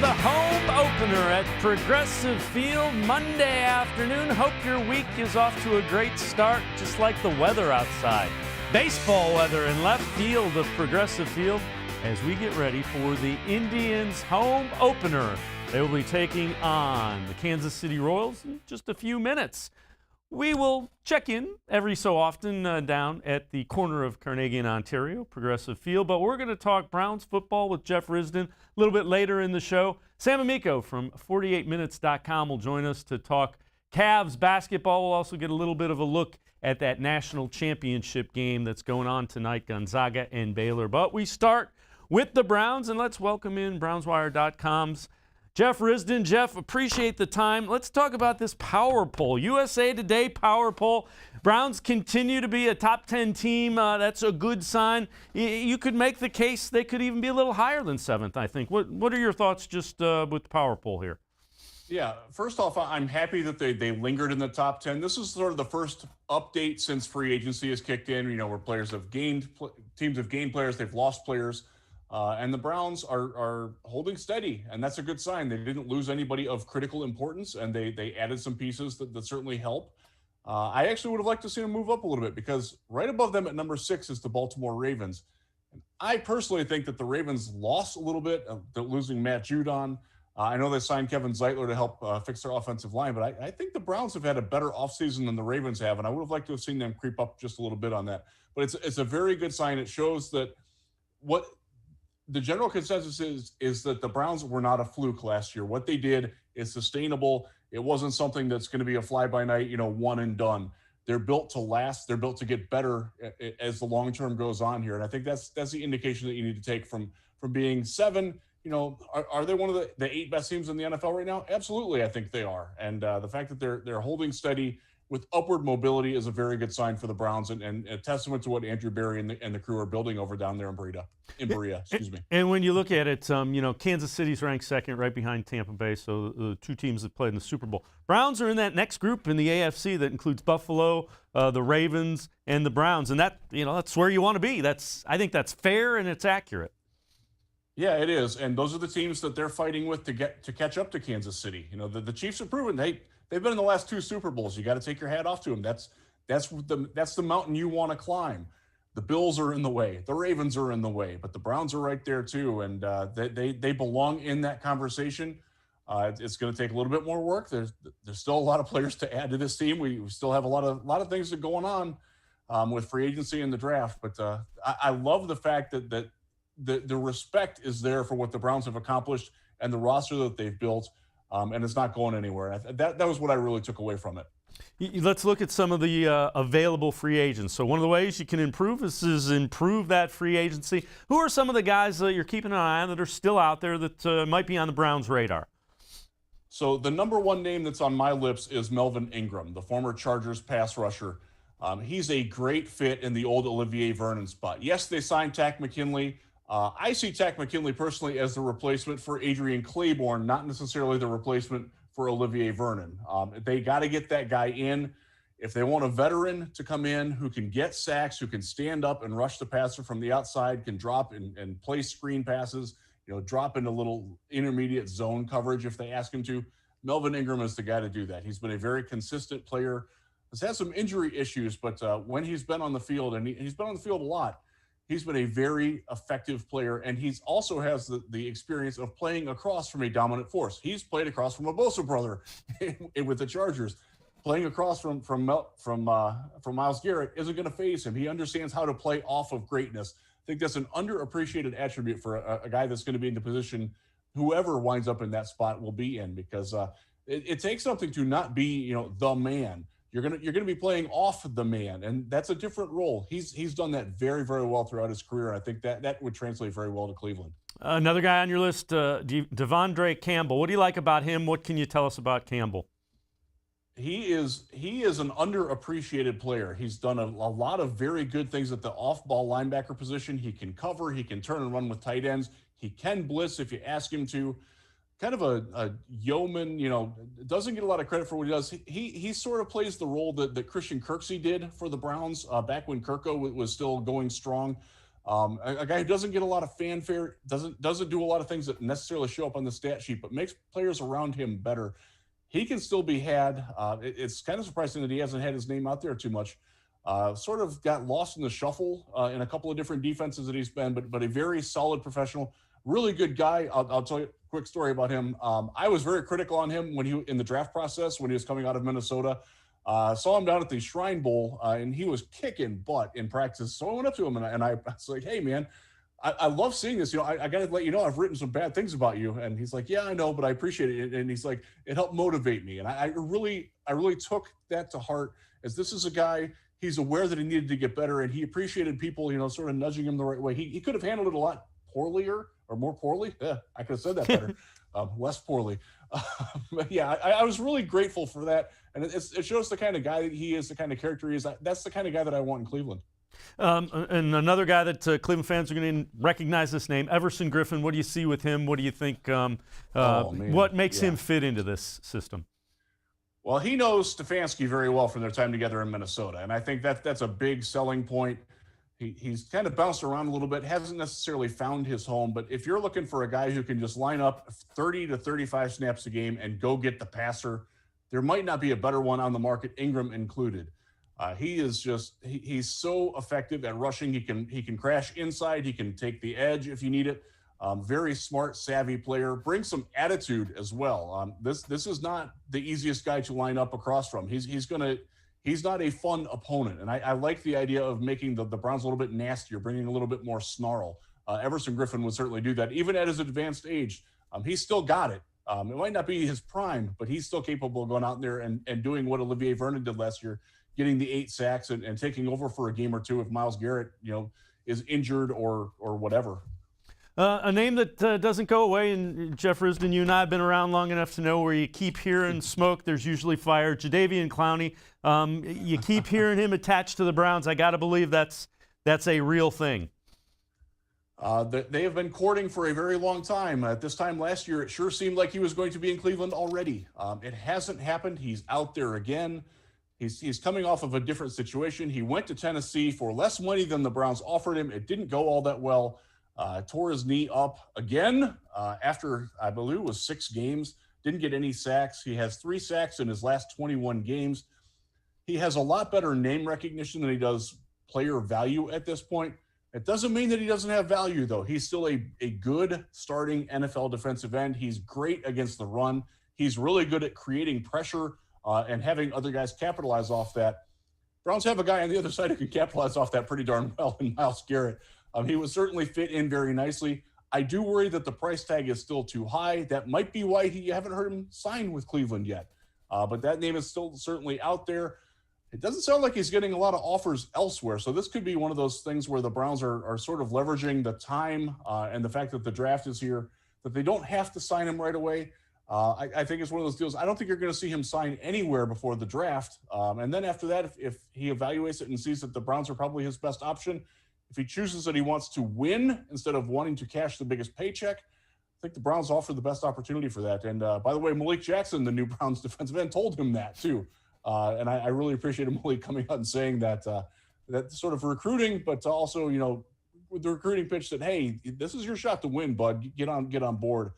the home opener at Progressive Field Monday afternoon. Hope your week is off to a great start, just like the weather outside. Baseball weather in left field of Progressive Field as we get ready for the Indians' home opener. They will be taking on the Kansas City Royals in just a few minutes. We will check in every so often down at the corner of Carnegie and Ontario, Progressive Field, but we're going to talk Browns football with Jeff Risdon a little bit later in the show. Sam Amico from 48minutes.com will join us to talk Cavs basketball. We'll also get a little bit of a look at that national championship game that's going on tonight, Gonzaga and Baylor. But we start with the Browns, and let's welcome in BrownsWire.com's Jeff Risdon. Jeff, appreciate the time. Let's talk about this power poll. USA Today power poll. Browns continue to be a top 10 team. That's a good sign. You could make the case they could even be a little higher than 7th, I think. What are your thoughts just with the power poll here? Yeah, first off, I'm happy that they lingered in the top 10. This is sort of the first update since free agency has kicked in, where players have gained, teams have gained players, they've lost players. And the Browns are holding steady, and that's a good sign. They didn't lose anybody of critical importance, and they added some pieces that certainly help. I actually would have liked to see them move up a little bit because right above them at number 6 is the Baltimore Ravens. And I personally think that the Ravens lost a little bit, losing Matt Judon. I know they signed Kevin Zeitler to help fix their offensive line, but I think the Browns have had a better offseason than the Ravens have, and I would have liked to have seen them creep up just a little bit on that. But it's a very good sign. It shows that what – the general consensus is that the Browns were not a fluke last year. What they did is sustainable. It wasn't something that's going to be a fly-by-night, one and done. They're built to last. They're built to get better as the long term goes on here. And I think that's the indication that you need to take from being 7. Are they one of the 8 best teams in the NFL right now? Absolutely, I think they are. And the fact that they're holding steady with upward mobility is a very good sign for the Browns and a testament to what Andrew Berry and the crew are building over down there in Berea. Excuse me. And when you look at it, Kansas City's ranked 2nd right behind Tampa Bay, so the 2 teams that played in the Super Bowl. Browns are in that next group in the AFC that includes Buffalo, the Ravens, and the Browns, and that's where you want to be. I think that's fair and it's accurate. Yeah, it is, and those are the teams that they're fighting with to catch up to Kansas City. The Chiefs have proven they've been in the last 2 Super Bowls. You got to take your hat off to them. That's the mountain you want to climb. The Bills are in the way. The Ravens are in the way, but the Browns are right there too, and they belong in that conversation. It's going to take a little bit more work. There's still a lot of players to add to this team. We still have a lot of things that are going on with free agency and the draft. But I love the fact that the respect is there for what the Browns have accomplished and the roster that they've built. And it's not going anywhere. That was what I really took away from it. Let's look at some of the available free agents. So one of the ways you can improve is improve that free agency. Who are some of the guys that you're keeping an eye on that are still out there that might be on the Browns' radar? So the number 1 name that's on my lips is Melvin Ingram, the former Chargers pass rusher. He's a great fit in the old Olivier Vernon spot. Yes, they signed Takk McKinley. I see Takk McKinley personally as the replacement for Adrian Claiborne, not necessarily the replacement for Olivier Vernon. They got to get that guy in. If they want a veteran to come in who can get sacks, who can stand up and rush the passer from the outside, can drop and play screen passes, drop into little intermediate zone coverage if they ask him to, Melvin Ingram is the guy to do that. He's been a very consistent player. Has had some injury issues, but when he's been on the field, and he's been on the field a lot, he's been a very effective player, and he's also has the experience of playing across from a dominant force. He's played across from a Bosa brother with the Chargers. Playing across from Myles Garrett isn't going to faze him. He understands how to play off of greatness. I think that's an underappreciated attribute for a guy that's going to be in the position whoever winds up in that spot will be in, because it takes something to not be the man. You're gonna be playing off the man, and that's a different role. He's done that very, very well throughout his career, and I think that would translate very well to Cleveland. Another guy on your list, Devonte Campbell. What do you like about him? What can you tell us about Campbell? He is an underappreciated player. He's done a lot of very good things at the off-ball linebacker position. He can cover. He can turn and run with tight ends. He can blitz if you ask him to. Kind of a yeoman, doesn't get a lot of credit for what he does. He sort of plays the role that Christian Kirksey did for the Browns back when Kirko was still going strong. A guy who doesn't get a lot of fanfare, doesn't do a lot of things that necessarily show up on the stat sheet, but makes players around him better. He can still be had. It's kind of surprising that he hasn't had his name out there too much. Sort of got lost in the shuffle in a couple of different defenses that he's been, but a very solid professional, really good guy. I'll tell you a quick story about him. I was very critical on him when in the draft process when he was coming out of Minnesota. Saw him down at the Shrine Bowl, and he was kicking butt in practice. So I went up to him and I was like, "Hey, man, I love seeing this. I got to let you know I've written some bad things about you." And he's like, "Yeah, I know, but I appreciate it." And he's like, "It helped motivate me." And I really took that to heart, as this is a guy, he's aware that he needed to get better, and he appreciated people, sort of nudging him the right way. He could have handled it a lot more poorly. Yeah, I could have said that better. Less poorly. But yeah, I was really grateful for that. And it shows the kind of guy that he is, the kind of character he is. That's the kind of guy that I want in Cleveland. And another guy that Cleveland fans are going to recognize this name, Everson Griffin. What do you see with him? What do you think? What makes him fit into this system? Well, he knows Stefanski very well from their time together in Minnesota. And I think that's a big selling point. He's kind of bounced around a little bit, hasn't necessarily found his home. But if you're looking for a guy who can just line up 30 to 35 snaps a game and go get the passer, there might not be a better one on the market, Ingram included. He's so effective at rushing. He can crash inside. He can take the edge if you need it. Very smart, savvy player. Brings some attitude as well. This is not the easiest guy to line up across from. He's not a fun opponent, and I like the idea of making the Browns a little bit nastier, bringing a little bit more snarl. Everson Griffin would certainly do that, even at his advanced age. He's still got it. It might not be his prime, but he's still capable of going out there and doing what Olivier Vernon did last year, getting the 8 sacks and taking over for a game or two if Myles Garrett, is injured or whatever. A name that doesn't go away, and Jeff Risdon, you and I have been around long enough to know where you keep hearing smoke, there's usually fire. Jadeveon Clowney, you keep hearing him attached to the Browns. I got to believe that's a real thing. They have been courting for a very long time. At this time last year, it sure seemed like he was going to be in Cleveland already. It hasn't happened. He's out there again. He's coming off of a different situation. He went to Tennessee for less money than the Browns offered him. It didn't go all that well. Tore his knee up again after, I believe it was 6 games. Didn't get any sacks. He has 3 sacks in his last 21 games. He has a lot better name recognition than he does player value at this point. It doesn't mean that he doesn't have value, though. He's still a good starting NFL defensive end. He's great against the run. He's really good at creating pressure and having other guys capitalize off that. Browns have a guy on the other side who can capitalize off that pretty darn well in Myles Garrett. He would certainly fit in very nicely. I do worry that the price tag is still too high. That might be why you haven't heard him sign with Cleveland yet. But that name is still certainly out there. It doesn't sound like he's getting a lot of offers elsewhere. So this could be one of those things where the Browns are sort of leveraging the time and the fact that the draft is here, that they don't have to sign him right away. I think it's one of those deals. I don't think you're going to see him sign anywhere before the draft. And then after that, if he evaluates it and sees that the Browns are probably his best option, if he chooses that he wants to win instead of wanting to cash the biggest paycheck, I think the Browns offer the best opportunity for that. And by the way, Malik Jackson, the new Browns defensive end, told him that too. And I really appreciated Malik coming out and saying that sort of recruiting, but also, with the recruiting pitch that, hey, this is your shot to win, bud. Get on board.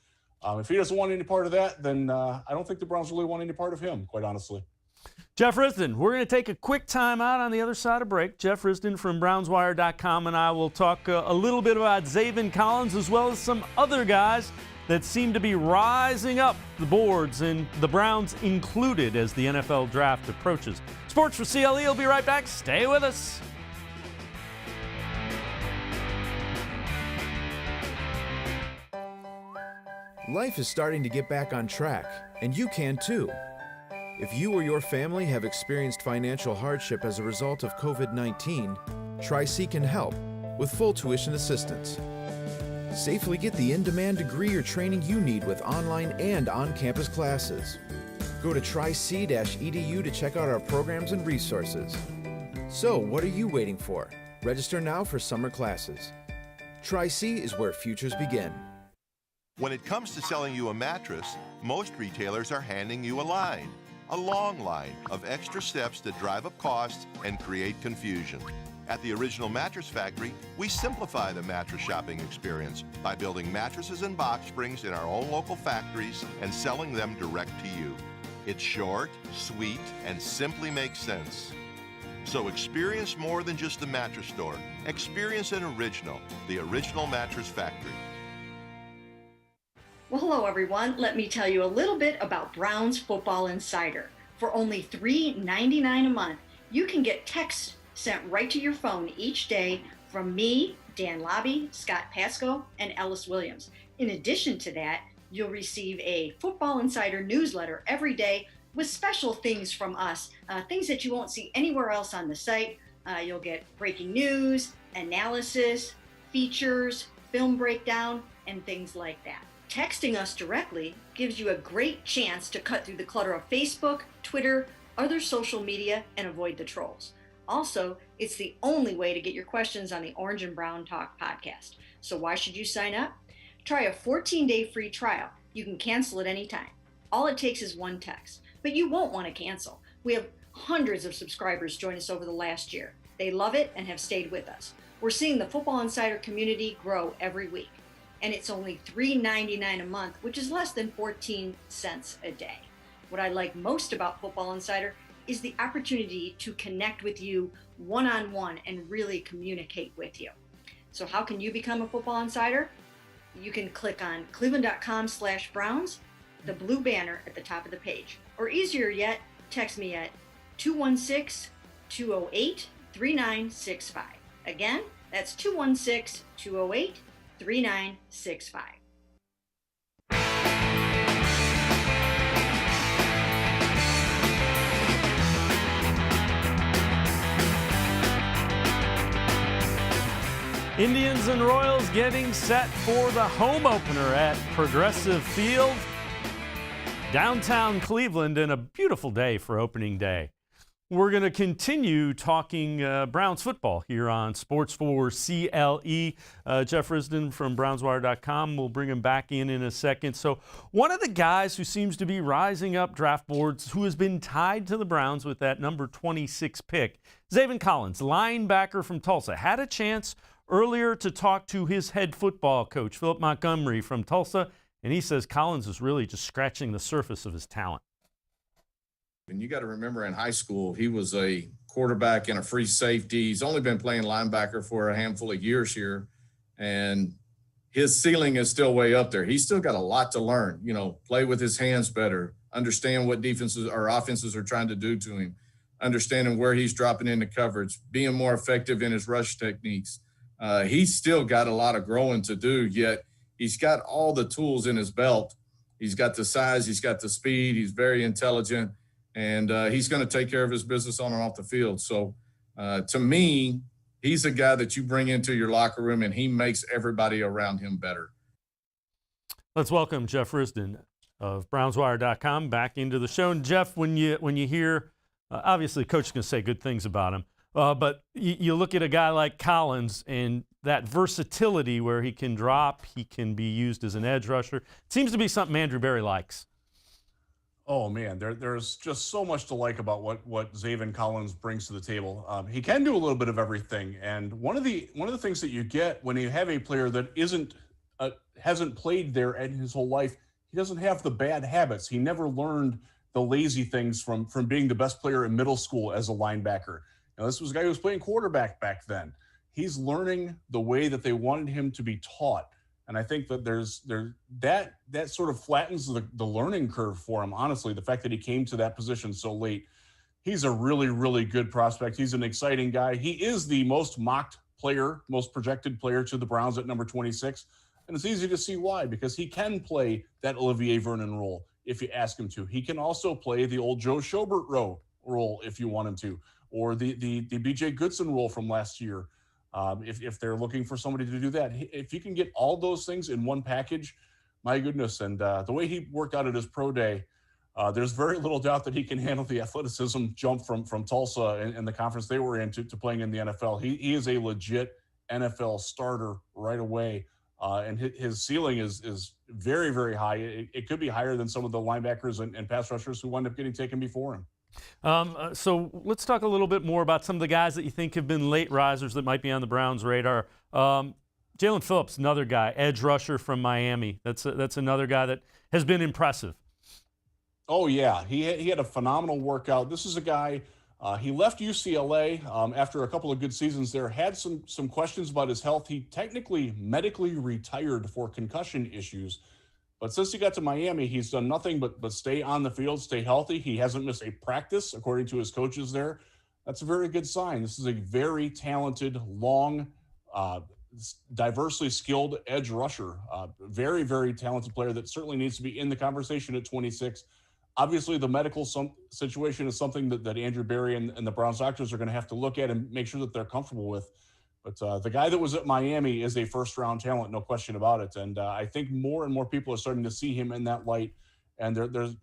If he doesn't want any part of that, then I don't think the Browns really want any part of him, quite honestly. Jeff Risdon, we're going to take a quick time out on the other side of break. Jeff Risdon from BrownsWire.com and I will talk a little bit about Zaven Collins as well as some other guys that seem to be rising up the boards, and the Browns included as the NFL draft approaches. Sports for CLE will be right back. Stay with us. Life is starting to get back on track, and you can too. If you or your family have experienced financial hardship as a result of COVID-19, Tri-C can help with full tuition assistance. Safely get the in-demand degree or training you need with online and on-campus classes. Go to tric-edu to check out our programs and resources. So, what are you waiting for? Register now for summer classes. Tri-C is where futures begin. When it comes to selling you a mattress, most retailers are handing you a line. A long line of extra steps that drive up costs and create confusion. At the Original Mattress Factory, we simplify the mattress shopping experience by building mattresses and box springs in our own local factories and selling them direct to you. It's short, sweet, and simply makes sense. So experience more than just the mattress store. Experience an original, the Original Mattress Factory. Well, hello everyone. Let me tell you a little bit about Browns Football Insider. For only $3.99 a month, you can get texts sent right to your phone each day from me, Dan Lobby, Scott Pasco, and Ellis Williams. In addition to that, you'll receive a Football Insider newsletter every day with special things from us, things that you won't see anywhere else on the site. You'll get breaking news, analysis, features, film breakdown, and things like that. Texting us directly gives you a great chance to cut through the clutter of Facebook, Twitter, other social media, and avoid the trolls. Also, it's the only way to get your questions on the Orange and Brown Talk podcast. So why should you sign up? Try a 14-day free trial. You can cancel at any time. All it takes is one text, but you won't want to cancel. We have hundreds of subscribers join us over the last year. They love it and have stayed with us. We're seeing the Football Insider community grow every week. And it's only $3.99 a month, which is less than 14 cents a day. What I like most about Football Insider is the opportunity to connect with you one-on-one and really communicate with you. So how can you become a Football Insider? You can click on cleveland.com/Browns, the blue banner at the top of the page. Or easier yet, text me at 216-208-3965. Again, that's 216-208-3965. Indians and Royals getting set for the home opener at Progressive Field, downtown Cleveland, and a beautiful day for opening day. We're going to continue talking Browns football here on Sports4CLE. Jeff Risdon from BrownsWire.com. We'll bring him back in a second. So one of the guys who seems to be rising up draft boards, who has been tied to the Browns with that number 26 pick, Zaven Collins, linebacker from Tulsa, had a chance earlier to talk to his head football coach, Philip Montgomery from Tulsa, and he says Collins is really just scratching the surface of his talent. And you got to remember in high school, he was a quarterback and a free safety. He's only been playing linebacker for a handful of years here, and his ceiling is still way up there. He's still got a lot to learn, play with his hands better, understand what defenses or offenses are trying to do to him, understanding where he's dropping into coverage, being more effective in his rush techniques. He's still got a lot of growing to do, yet he's got all the tools in his belt. He's got the size, he's got the speed, he's very intelligent. And he's going to take care of his business on and off the field. So, to me, he's a guy that you bring into your locker room, and he makes everybody around him better. Let's welcome Jeff Risdon of BrownsWire.com back into the show. And, Jeff, when you hear, obviously, Coach is going to say good things about him, but you look at a guy like Collins and that versatility where he can drop, he can be used as an edge rusher. It seems to be something Andrew Berry likes. Oh man, there's just so much to like about what Zaven Collins brings to the table. He can do a little bit of everything, and one of the things that you get when you have a player that hasn't played there in his whole life, he doesn't have the bad habits. He never learned the lazy things from being the best player in middle school as a linebacker. Now, this was a guy who was playing quarterback back then. He's learning the way that they wanted him to be taught. And I think that that sort of flattens the learning curve for him, honestly, the fact that he came to that position so late. He's a really, really good prospect. He's an exciting guy. He is the most mocked player, most projected player to the Browns at number 26. And it's easy to see why, because he can play that Olivier Vernon role if you ask him to. He can also play the old Joe Schobert role if you want him to, or the B.J. Goodson role from last year. If they're looking for somebody to do that, if you can get all those things in one package, my goodness. And the way he worked out at his pro day, there's very little doubt that he can handle the athleticism jump from Tulsa and the conference they were in to playing in the NFL. He is a legit NFL starter right away. and his ceiling is very, very high. It could be higher than some of the linebackers and pass rushers who wind up getting taken before him. So let's talk a little bit more about some of the guys that you think have been late risers that might be on the Browns' radar. Jalyn Phillips, another guy, edge rusher from Miami. That's another guy that has been impressive. Oh, yeah. He had a phenomenal workout. This is a guy, he left UCLA after a couple of good seasons there, had some questions about his health. He technically medically retired for concussion issues. But since he got to Miami, he's done nothing but stay on the field, stay healthy. He hasn't missed a practice, according to his coaches there. That's a very good sign. This is a very talented, long, diversely skilled edge rusher. Very, very talented player that certainly needs to be in the conversation at 26. Obviously, the medical situation is something that Andrew Berry and the Browns doctors are going to have to look at and make sure that they're comfortable with. But the guy that was at Miami is a first-round talent, no question about it. And I think more and more people are starting to see him in that light. And there's,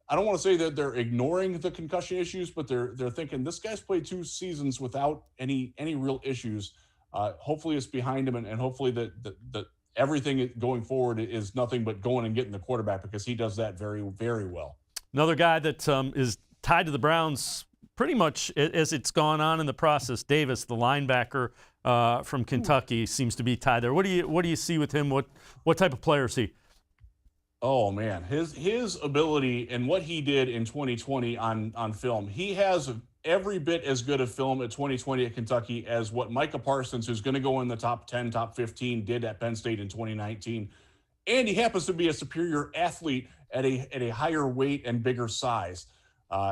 I don't want to say that they're ignoring the concussion issues, but they're thinking this guy's played 2 seasons without any real issues. Hopefully it's behind him, and hopefully that everything going forward is nothing but going and getting the quarterback, because he does that very, very well. Another guy that is tied to the Browns pretty much as it's gone on in the process. Davis, the linebacker from Kentucky, seems to be tied there. What do you see with him? What type of player is he? Oh man, his ability and what he did in 2020 on film. He has every bit as good a film at 2020 at Kentucky as what Micah Parsons, who's going to go in the top 10, top 15, did at Penn State in 2019. And he happens to be a superior athlete at a higher weight and bigger size.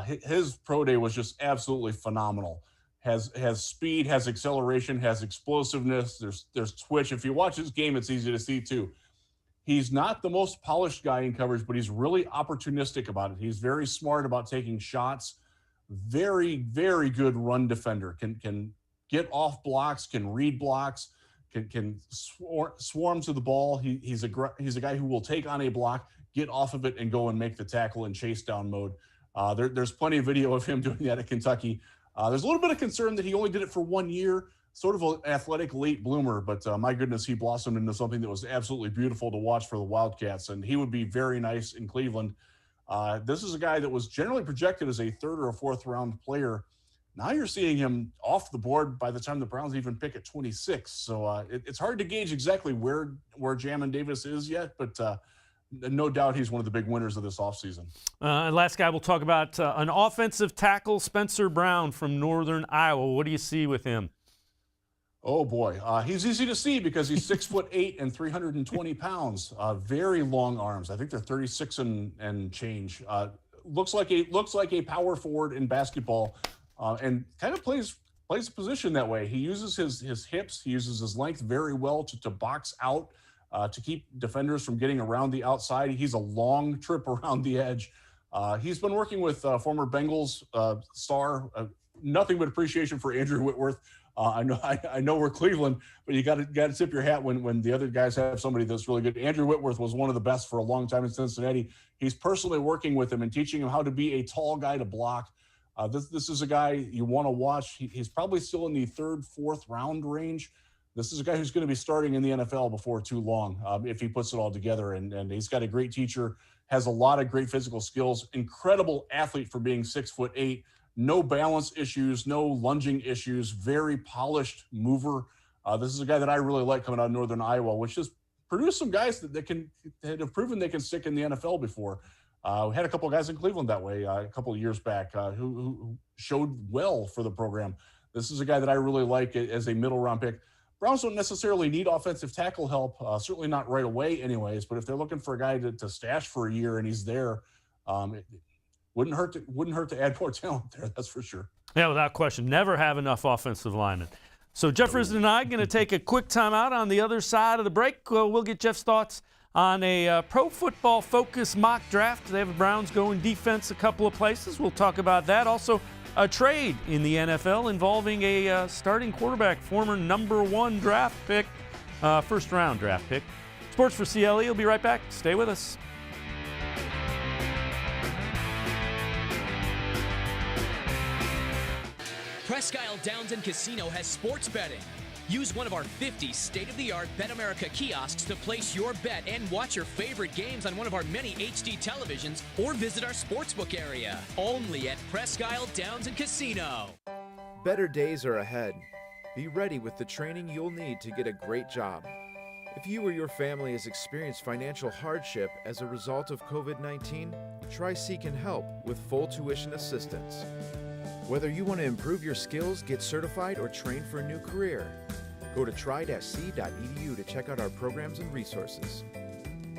His pro day was just absolutely phenomenal. Has speed, has acceleration, has explosiveness. There's twitch. If you watch his game, it's easy to see too. He's not the most polished guy in coverage, but he's really opportunistic about it. He's very smart about taking shots. Very, very good run defender. Can get off blocks, can read blocks, can swarm to the ball. He's a guy who will take on a block, get off of it, and go and make the tackle in chase down mode. There's plenty of video of him doing that at Kentucky. There's a little bit of concern that he only did it for 1 year, sort of an athletic late bloomer, but my goodness, he blossomed into something that was absolutely beautiful to watch for the Wildcats, and he would be very nice in Cleveland. This is a guy that was generally projected as a 3rd or 4th round player. Now you're seeing him off the board by the time the Browns even pick at 26. So it's hard to gauge exactly where Jalyn Davis is yet, but no doubt he's one of the big winners of this offseason. And last guy we'll talk about, an offensive tackle, Spencer Brown from Northern Iowa. What do you see with him? Oh, boy. He's easy to see because he's 6'8" and 320 pounds. Very long arms. I think they're 36 and change. Looks like a power forward in basketball, and kind of plays the position that way. He uses his hips. He uses his length very well to box out, to keep defenders from getting around the outside. He's a long trip around the edge. He's been working with former Bengals star. Nothing but appreciation for Andrew Whitworth. I know we're Cleveland, but you got to tip your hat when the other guys have somebody that's really good. Andrew Whitworth was one of the best for a long time in Cincinnati. He's personally working with him and teaching him how to be a tall guy to block. This is a guy you want to watch. He's probably still in the 3rd, 4th round range. This is a guy who's going to be starting in the NFL before too long if he puts it all together. And he's got a great teacher, has a lot of great physical skills, incredible athlete for being 6'8". No balance issues, no lunging issues, very polished mover. This is a guy that I really like coming out of Northern Iowa, which has produced some guys that have proven they can stick in the NFL before. We had a couple of guys in Cleveland that way a couple of years back who showed well for the program. This is a guy that I really like as a middle round pick. Browns don't necessarily need offensive tackle help, certainly not right away anyways, but if they're looking for a guy to stash for a year and he's there, wouldn't hurt to add more talent there, that's for sure. Yeah, without question. Never have enough offensive linemen. So Jeff Risdon and I are going to take a quick time out. On the other side of the break, we'll get Jeff's thoughts on a pro football focus mock draft. They have the Browns going defense a couple of places. We'll talk about that. Also, a trade in the NFL involving a starting quarterback, former #1 draft pick, 1st round draft pick. Sports4CLE will be right back. Stay with us. Presque Isle Downs and Casino has sports betting. Use one of our 50 state-of-the-art Bet America kiosks to place your bet and watch your favorite games on one of our many HD televisions or visit our sportsbook area. Only at Presque Isle Downs and Casino. Better days are ahead. Be ready with the training you'll need to get a great job. If you or your family has experienced financial hardship as a result of COVID-19, Tri-C can help with full tuition assistance. Whether you want to improve your skills, get certified, or train for a new career, go to tri-c.edu to check out our programs and resources.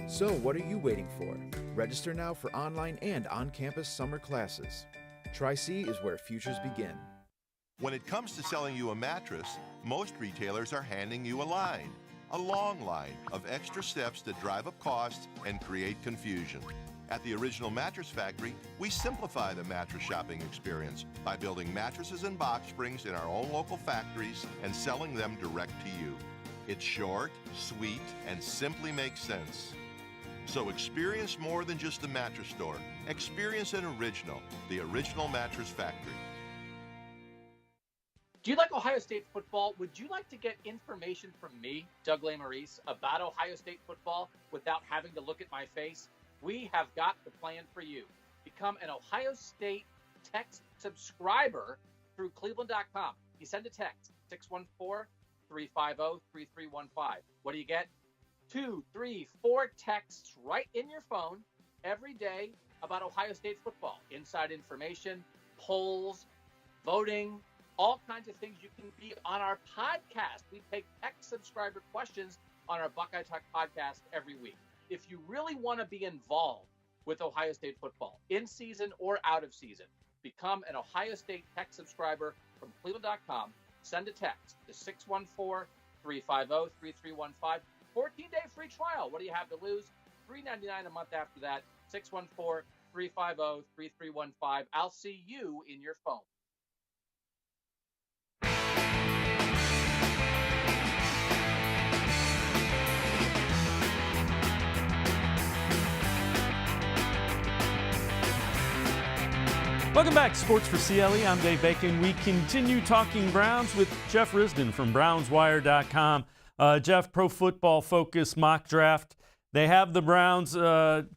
So what are you waiting for? Register now for online and on-campus summer classes. Tri-C is where futures begin. When it comes to selling you a mattress, most retailers are handing you a line. A long line of extra steps that drive up costs and create confusion. At the Original Mattress Factory, we simplify the mattress shopping experience by building mattresses and box springs in our own local factories and selling them direct to you. It's short, sweet, and simply makes sense. So experience more than just the mattress store. Experience an original, the Original Mattress Factory. Do you like Ohio State football? Would you like to get information from me, Doug Lesmerises, about Ohio State football without having to look at my face? We have got the plan for you. Become an Ohio State text subscriber through cleveland.com. You send a text, 614-350-3315. What do you get? 2, 3, 4 texts right in your phone every day about Ohio State football. Inside information, polls, voting, all kinds of things. You can be on our podcast. We take text subscriber questions on our Buckeye Talk podcast every week. If you really want to be involved with Ohio State football, in season or out of season, become an Ohio State text subscriber from cleveland.com. Send a text to 614-350-3315. 14-day free trial. What do you have to lose? $3.99 a month after that. 614-350-3315. I'll see you in your phone. Welcome back, Sports4CLE. I'm Dave Bacon. We continue talking Browns with Jeff Risdon from BrownsWire.com. Jeff, Pro Football Focus mock draft. They have the Browns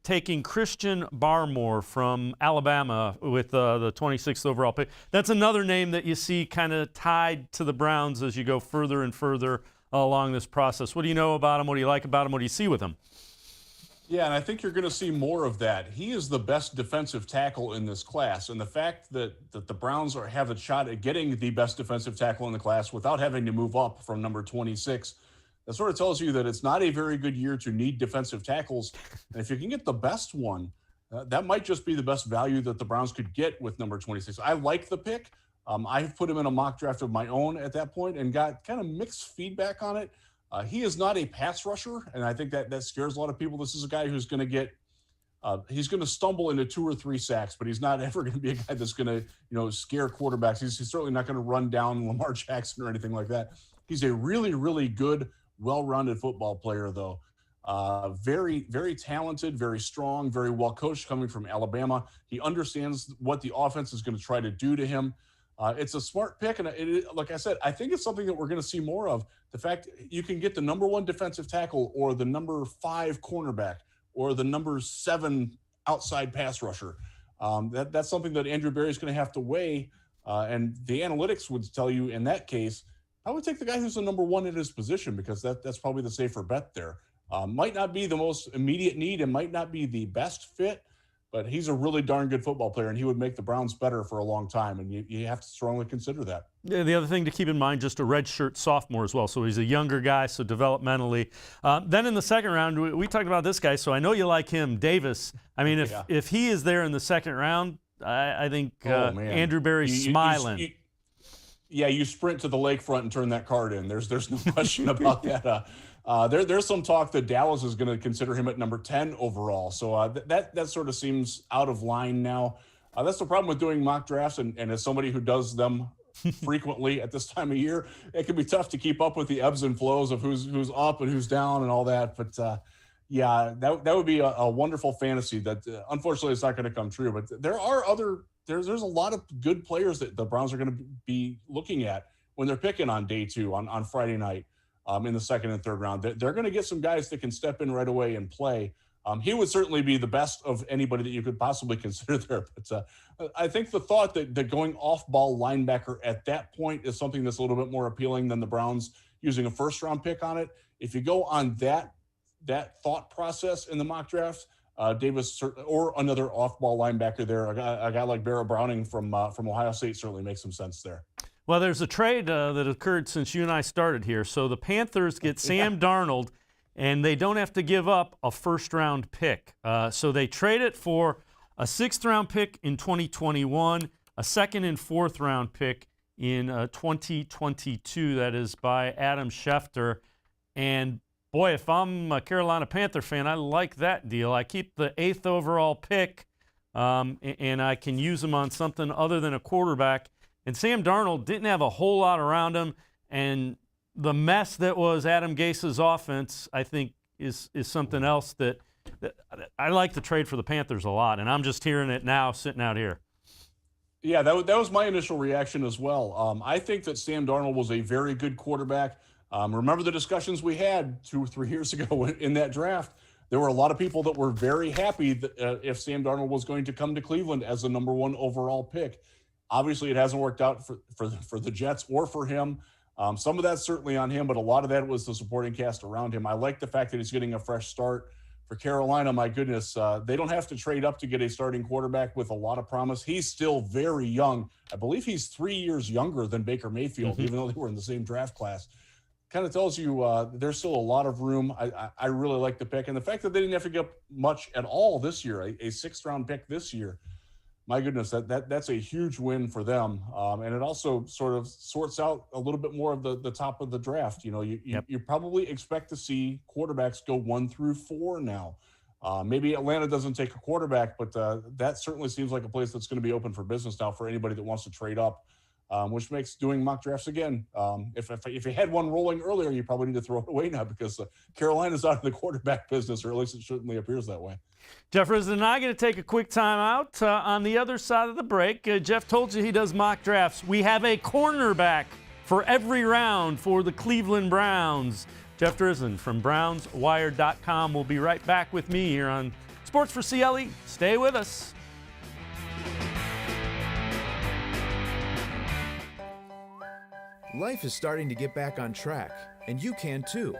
taking Christian Barmore from Alabama with the 26th overall pick. That's another name that you see kind of tied to the Browns as you go further and further along this process. What do you know about him? What do you like about him? What do you see with him? Yeah, and I think you're going to see more of that. He is the best defensive tackle in this class, and the fact that the Browns have a shot at getting the best defensive tackle in the class without having to move up from number 26, that sort of tells you that it's not a very good year to need defensive tackles. And if you can get the best one, that might just be the best value that the Browns could get with number 26. I like the pick. I've put him in a mock draft of my own at that point and got kind of mixed feedback on it. He is not a pass rusher, and I think that scares a lot of people. This is a guy who's going to get he's going to stumble into 2 or 3 sacks, but he's not ever going to be a guy that's going to, scare quarterbacks. He's certainly not going to run down Lamar Jackson or anything like that. He's a really, really good, well-rounded football player, though. Very, very talented, very strong, very well coached, coming from Alabama. He understands what the offense is going to try to do to him. It's a smart pick, and like I said, I think it's something that we're going to see more of. The fact you can get the number 1 defensive tackle or the number 5 cornerback or the number 7 outside pass rusher. That's something that Andrew Berry is going to have to weigh, and the analytics would tell you in that case, I would take the guy who's the number 1 in his position because that's probably the safer bet there. Might not be the most immediate need and might not be the best fit, but he's a really darn good football player, and he would make the Browns better for a long time, and you have to strongly consider that. Yeah, the other thing to keep in mind, just a redshirt sophomore as well, so he's a younger guy, so developmentally. Then in the second round, we talked about this guy, so I know you like him, Davis. I mean, if he is there in the second round, I think Andrew Berry's smiling. You sprint to the lakefront and turn that card in. There's no question about that. There's some talk that Dallas is going to consider him at number 10 overall. So that sort of seems out of line now. That's the problem with doing mock drafts, and as somebody who does them frequently at this time of year, it can be tough to keep up with the ebbs and flows of who's up and who's down and all that. But that would be a wonderful fantasy that unfortunately is not going to come true. But there are there's a lot of good players that the Browns are going to be looking at when they're picking on day 2 on Friday night in the second and third round. They're going to get some guys that can step in right away and play. He would certainly be the best of anybody that you could possibly consider there. But I think the thought that going off-ball linebacker at that point is something that's a little bit more appealing than the Browns using a first-round pick on it. If you go on that thought process in the mock draft, Davis or another off-ball linebacker there, a guy like Barrow Browning from Ohio State certainly makes some sense there. Well, there's a trade that occurred since you and I started here. So the Panthers get Sam Darnold, and they don't have to give up a first-round pick. So they trade it for a sixth-round pick in 2021, a second and fourth-round pick in 2022. That is by Adam Schefter. And, boy, if I'm a Carolina Panther fan, I like that deal. I keep the 8th overall pick, and I can use them on something other than a quarterback. And Sam Darnold didn't have a whole lot around him, and the mess that was Adam Gase's offense, I think, is something else that I like the trade for the Panthers a lot, and I'm just hearing it now sitting out here. Yeah, that was my initial reaction as well. I think that Sam Darnold was a very good quarterback. Remember the discussions we had 2 or 3 years ago in that draft? There were a lot of people that were very happy that if Sam Darnold was going to come to Cleveland as the number 1 overall pick. Obviously, it hasn't worked out for the Jets or for him. Some of that's certainly on him, but a lot of that was the supporting cast around him. I like the fact that he's getting a fresh start. For Carolina, my goodness, they don't have to trade up to get a starting quarterback with a lot of promise. He's still very young. I believe he's 3 years younger than Baker Mayfield, even though they were in the same draft class. Kind of tells you there's still a lot of room. I really like the pick. And the fact that they didn't have to get much at all this year, a sixth-round pick this year, my goodness, that's a huge win for them. And it also sort of sorts out a little bit more of the top of the draft. You know, you probably expect to see quarterbacks go 1 through 4 now. Maybe Atlanta doesn't take a quarterback, but that certainly seems like a place that's going to be open for business now for anybody that wants to trade up, which makes doing mock drafts again. If you had one rolling earlier, you probably need to throw it away now because Carolina's out of the quarterback business, or at least it certainly appears that way. Jeff Risdon and I are going to take a quick time out. On the other side of the break, Jeff told you he does mock drafts. We have a cornerback for every round for the Cleveland Browns. Jeff Risdon from BrownsWire.com will be right back with me here on Sports4CLE. Stay with us. Life is starting to get back on track, and you can too.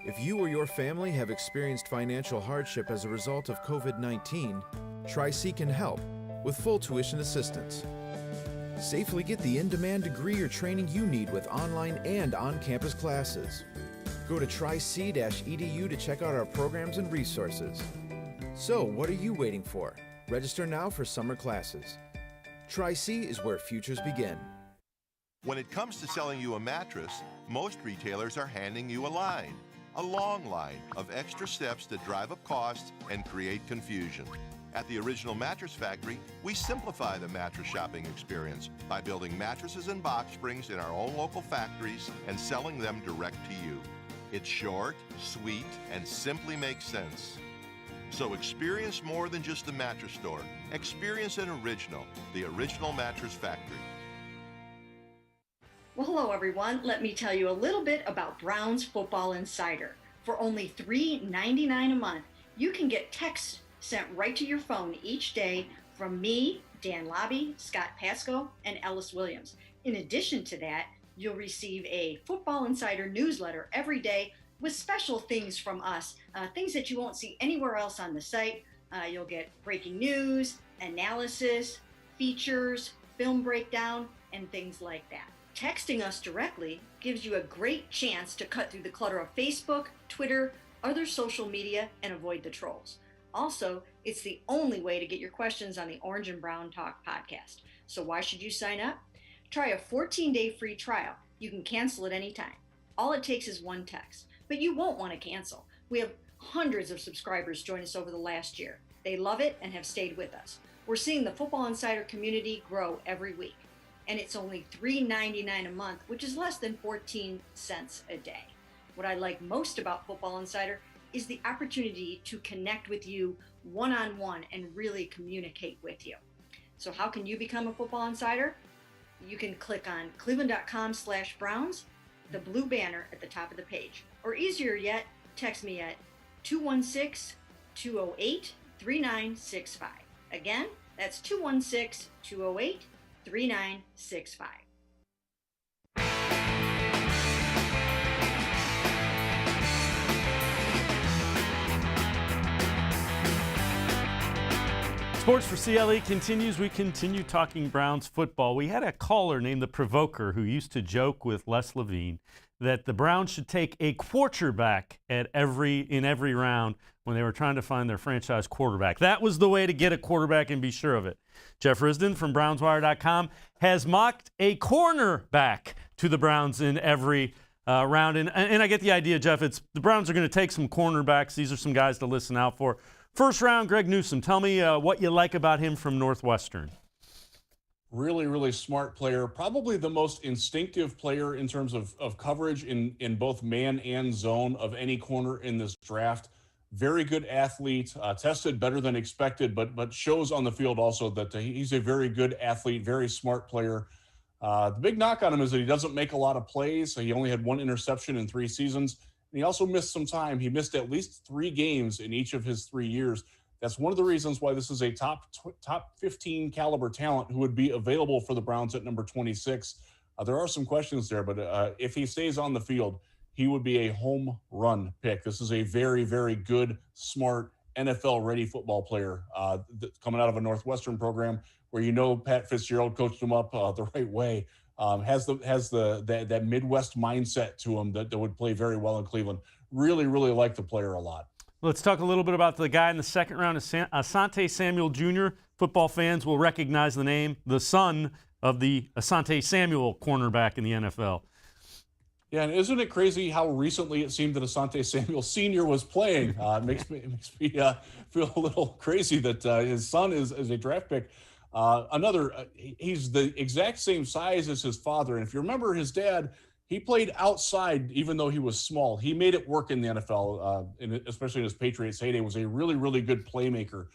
If you or your family have experienced financial hardship as a result of COVID-19, Tri-C can help with full tuition assistance. Safely get the in-demand degree or training you need with online and on-campus classes. Go to tric-edu to check out our programs and resources. So, what are you waiting for? Register now for summer classes. Tri-C is where futures begin. When it comes to selling you a mattress, most retailers are handing you a line. A long line of extra steps that drive up costs and create confusion. At the Original Mattress Factory, we simplify the mattress shopping experience by building mattresses and box springs in our own local factories and selling them direct to you. It's short, sweet, and simply makes sense. So experience more than just the mattress store. Experience an original, the Original Mattress Factory. Well, hello everyone. Let me tell you a little bit about Browns Football Insider. For only $3.99 a month, you can get texts sent right to your phone each day from me, Dan Lobby, Scott Pasco, and Ellis Williams. In addition to that, you'll receive a Football Insider newsletter every day with special things from us, things that you won't see anywhere else on the site. You'll get breaking news, analysis, features, film breakdown, and things like that. Texting us directly gives you a great chance to cut through the clutter of Facebook, Twitter, other social media, and avoid the trolls. Also, it's the only way to get your questions on the Orange and Brown Talk podcast. So why should you sign up? Try a 14-day free trial. You can cancel at any time. All it takes is one text, but you won't want to cancel. We have hundreds of subscribers join us over the last year. They love it and have stayed with us. We're seeing the Football Insider community grow every week. And it's only $3.99 a month, which is less than 14 cents a day. What I like most about Football Insider is the opportunity to connect with you one-on-one and really communicate with you. So how can you become a Football Insider? you can click on cleveland.com/Browns, the blue banner at the top of the page. Or easier yet, text me at 216-208-3965. Again, that's 216-208-3965. Sports for CLE continues. We continue talking Browns football. We had a caller named the Provoker who used to joke with Les Levine that the Browns should take a quarterback in every round when they were trying to find their franchise quarterback. That was the way to get a quarterback and be sure of it. Jeff Risdon from BrownsWire.com has mocked a cornerback to the Browns in every round. And I get the idea, Jeff. It's the Browns are going to take some cornerbacks. These are some guys to listen out for. First round, Greg Newsome. Tell me what you like about him from Northwestern. Really, really smart player. Probably the most instinctive player in terms of coverage in both man and zone of any corner in this draft. Very good athlete, tested better than expected, but shows on the field also that he's a very good athlete, very smart player. The big knock on him is that he doesn't make a lot of plays. So he only had one interception in 3 seasons. And he also missed some time. He missed at least 3 games in each of his 3 years. That's one of the reasons why this is a top 15 caliber talent who would be available for the Browns at number 26. There are some questions there, but if he stays on the field, he would be a home run pick. This is a very, very good, smart, NFL-ready football player coming out of a Northwestern program where Pat Fitzgerald coached him up the right way. Has that Midwest mindset to him that would play very well in Cleveland. Really, really like the player a lot. Let's talk a little bit about the guy in the second round, Asante Samuel Jr. Football fans will recognize the name, the son of the Asante Samuel cornerback in the NFL. Yeah, and isn't it crazy how recently it seemed that Asante Samuel Sr. was playing? It makes me feel a little crazy that his son is a draft pick. He's the exact same size as his father. And if you remember his dad, he played outside even though he was small. He made it work in the NFL, especially in his Patriots heyday, was a really, really good playmaker.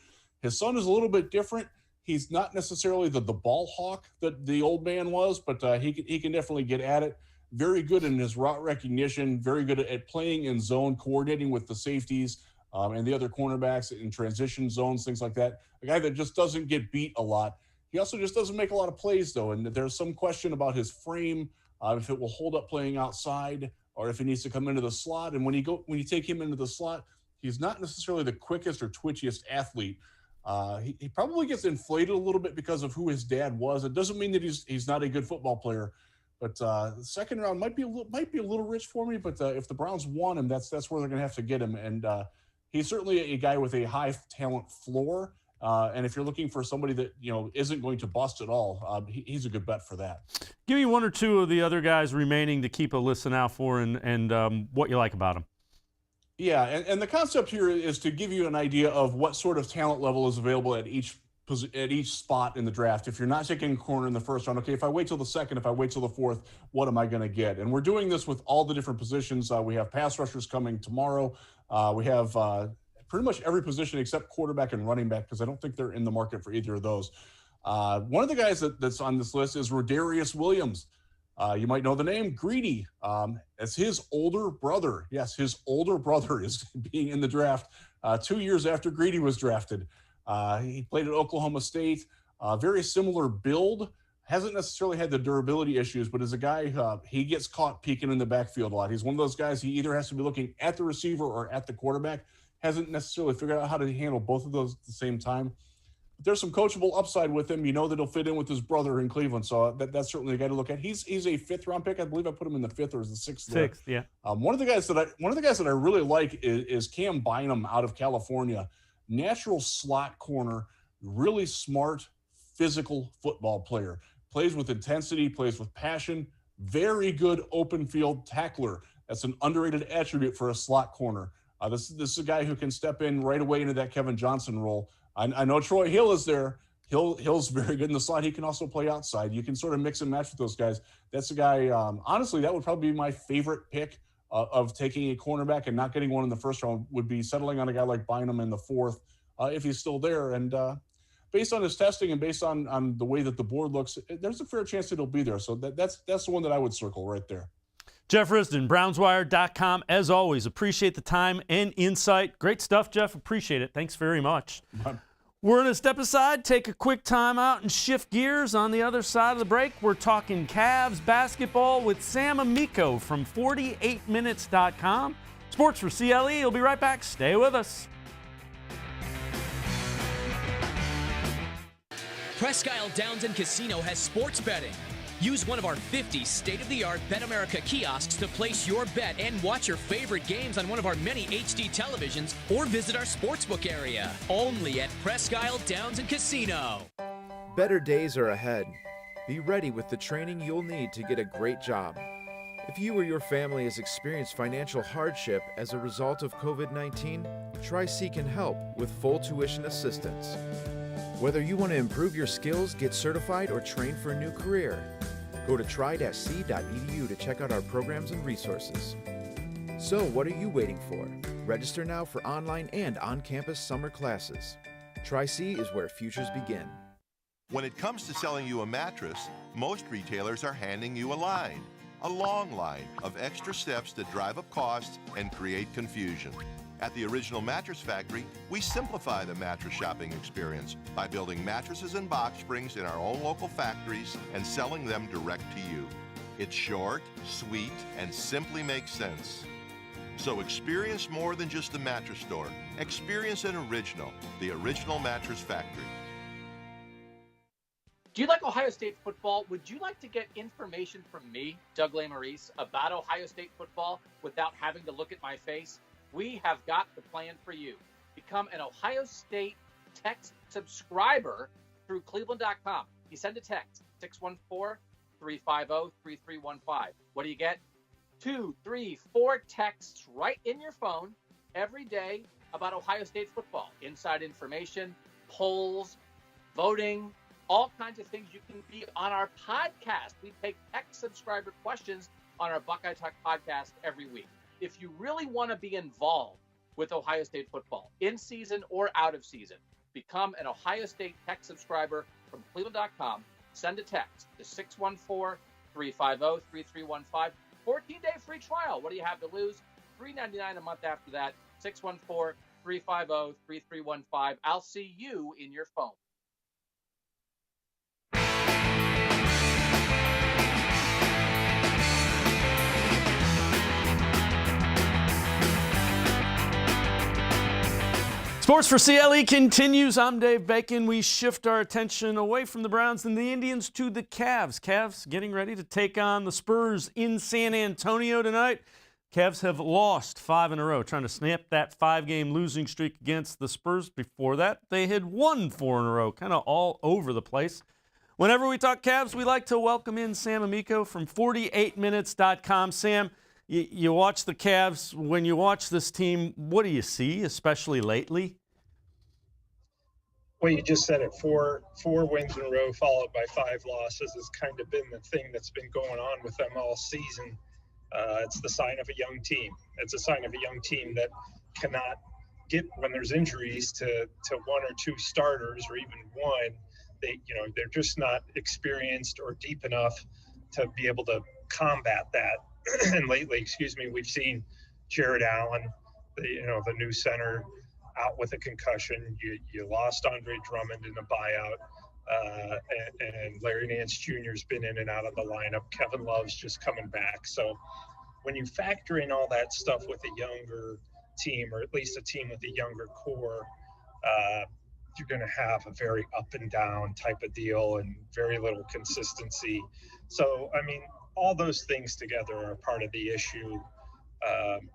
His son is a little bit different. He's not necessarily the ball hawk that the old man was, but he can definitely get at it. Very good in his route recognition, very good at playing in zone, coordinating with the safeties and the other cornerbacks in transition zones, things like that. A guy that just doesn't get beat a lot. He also just doesn't make a lot of plays, though, and there's some question about his frame, if it will hold up playing outside or if he needs to come into the slot. And when you take him into the slot, he's not necessarily the quickest or twitchiest athlete. He probably gets inflated a little bit because of who his dad was. It doesn't mean that he's not a good football player. But the second round might be a little rich for me. But if the Browns want him, that's where they're going to have to get him. And he's certainly a guy with a high talent floor. And if you're looking for somebody that isn't going to bust at all, he's a good bet for that. Give me one or two of the other guys remaining to keep a listen out for, and what you like about them. Yeah, and the concept here is to give you an idea of what sort of talent level is available at each spot in the draft. If you're not taking a corner in the first round, okay, if I wait till the second, if I wait till the fourth, what am I going to get? And we're doing this with all the different positions. We have pass rushers coming tomorrow. We have pretty much every position except quarterback and running back, because I don't think they're in the market for either of those. One of the guys that's on this list is Rodarius Williams. You might know the name Greedy. As his older brother. Yes, his older brother is being in the draft 2 years after Greedy was drafted. He played at Oklahoma State. Very similar build. Hasn't necessarily had the durability issues, but as a guy, he gets caught peeking in the backfield a lot. He's one of those guys, he either has to be looking at the receiver or at the quarterback. Hasn't necessarily figured out how to handle both of those at the same time. But there's some coachable upside with him. You know that he'll fit in with his brother in Cleveland, so that's certainly a guy to look at. He's a 5th round pick. I believe I put him in the 5th or the 6th. Sixth, yeah. One of the guys that I really like is Cam Bynum out of California. Natural slot corner, really smart, physical football player. Plays with intensity, plays with passion. Very good open field tackler. That's an underrated attribute for a slot corner. This is a guy who can step in right away into that Kevin Johnson role. I know Troy Hill is there. Hill's very good in the slot. He can also play outside. You can sort of mix and match with those guys. That's a guy, honestly, that would probably be my favorite pick of taking a cornerback and not getting one in the first round, would be settling on a guy like Bynum in the 4th if he's still there. And the based on his testing and based on the way that the board looks, there's a fair chance that he'll be there. So that's the one that I would circle right there. Jeff Risdon, BrownsWire.com. As always, appreciate the time and insight. Great stuff, Jeff. Appreciate it. Thanks very much. We're going to step aside, take a quick time out, and shift gears. On the other side of the break, we're talking Cavs basketball with Sam Amico from 48minutes.com. Sports for CLE. You'll be right back. Stay with us. Presque Isle Downs and Casino has sports betting. Use one of our 50 state-of-the-art Bet America kiosks to place your bet and watch your favorite games on one of our many HD televisions or visit our sportsbook area. Only at Presque Isle Downs and Casino. Better days are ahead. Be ready with the training you'll need to get a great job. If you or your family has experienced financial hardship as a result of COVID-19, Tri-C can help with full tuition assistance. Whether you want to improve your skills, get certified, or train for a new career, go to tri-c.edu to check out our programs and resources. So what are you waiting for? Register now for online and on-campus summer classes. Tri-C is where futures begin. When it comes to selling you a mattress, most retailers are handing you a long line of extra steps that drive up costs and create confusion. At the Original Mattress Factory, we simplify the mattress shopping experience by building mattresses and box springs in our own local factories and selling them direct to you. It's short, sweet, and simply makes sense. So experience more than just a mattress store. Experience an original, the Original Mattress Factory. Do you like Ohio State football? Would you like to get information from me, Doug Lesmerises, about Ohio State football without having to look at my face? We have got the plan for you. Become an Ohio State text subscriber through cleveland.com. You send a text, 614-350-3315. What do you get? 2, 3, 4 texts right in your phone every day about Ohio State football. Inside information, polls, voting, all kinds of things. You can be on our podcast. We take text subscriber questions on our Buckeye Talk podcast every week. If you really want to be involved with Ohio State football, in season or out of season, become an Ohio State text subscriber from cleveland.com. Send a text to 614-350-3315. 14-day free trial. What do you have to lose? $3.99 a month after that. 614-350-3315. I'll see you in your phone. Sports for CLE continues. I'm Dave Bacon. We shift our attention away from the Browns and the Indians to the Cavs. Cavs getting ready to take on the Spurs in San Antonio tonight. Cavs have lost 5 in a row, trying to snap that 5-game losing streak against the Spurs. Before that, they had won 4 in a row, kind of all over the place. Whenever we talk Cavs, we like to welcome in Sam Amico from 48minutes.com. Sam, you watch the Cavs. When you watch this team, what do you see, especially lately? Well, you just said it. 4 wins in a row followed by 5 losses has kind of been the thing that's been going on with them all season. It's the sign of a young team. It's a sign of a young team that cannot get, when there's injuries, to 1 or 2 starters or even one. They're just not experienced or deep enough to be able to combat that. And lately, we've seen Jared Allen, the new center, out with a concussion. You lost Andre Drummond in a buyout, and Larry Nance Jr. has been in and out of the lineup. Kevin Love's just coming back. So when you factor in all that stuff with a younger team, or at least a team with a younger core, you're going to have a very up and down type of deal and very little consistency. So, all those things together are part of the issue. And